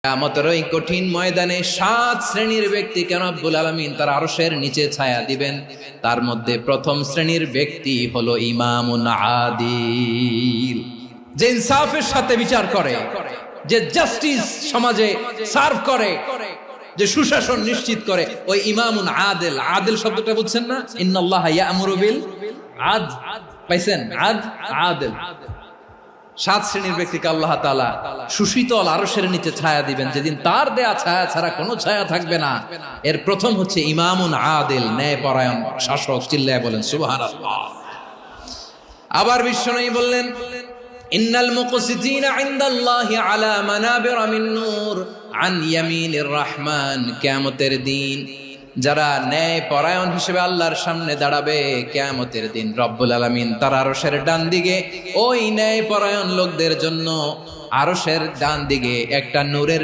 কিয়ামতের ওই কঠিন ময়দানে 7 শ্রেণীর ব্যক্তিকে রব্বুল আলামিন তার আরশের নিচে ছায়া দিবেন। তার মধ্যে প্রথম শ্রেণীর ব্যক্তি হলো ইমামুন আদিল, যে ইনসাফের সাথে বিচার করে, যে জাস্টিস সমাজে সার্ভ করে, যে সুশাসন নিশ্চিত করে, ওই ইমামুন আদিল। আদিল শব্দটা বুঝছেন না? ইন্নাল্লাহা ইয়া'মুরু বিল আদল, পাইছেন? আদিল। 7 শ্রেণীর ব্যক্তিকে আল্লাহ তাআলা সুশীতল আরশের নিচে ছায়া দিবেন, যেদিন তার দেয়া ছায়া ছাড়া কোনো ছায়া থাকবে না। এর প্রথম হচ্ছে ইমামুন আদিল, ন্যায়পরায়ণ শাসক। চিল্লায় বলেন সুবহানাল্লাহ। আবার বিশ্বনবী বললেন, ইন্নাল মুকসিতিনা ইনদাল্লাহি আলা মানাবিরা মিন নূর আন ইয়ামিনির রহমান। কিয়ামতের দিন যারা ন্যায় পরায়ণ হিসেবে আল্লাহর সামনে দাঁড়াবে, কিয়ামতের দিন রব্বুল আলামিন তার আরশের ডান দিকে ওই ন্যায় পরায়ণ লোকদের জন্য আরশের ডান দিকে একটা নূরের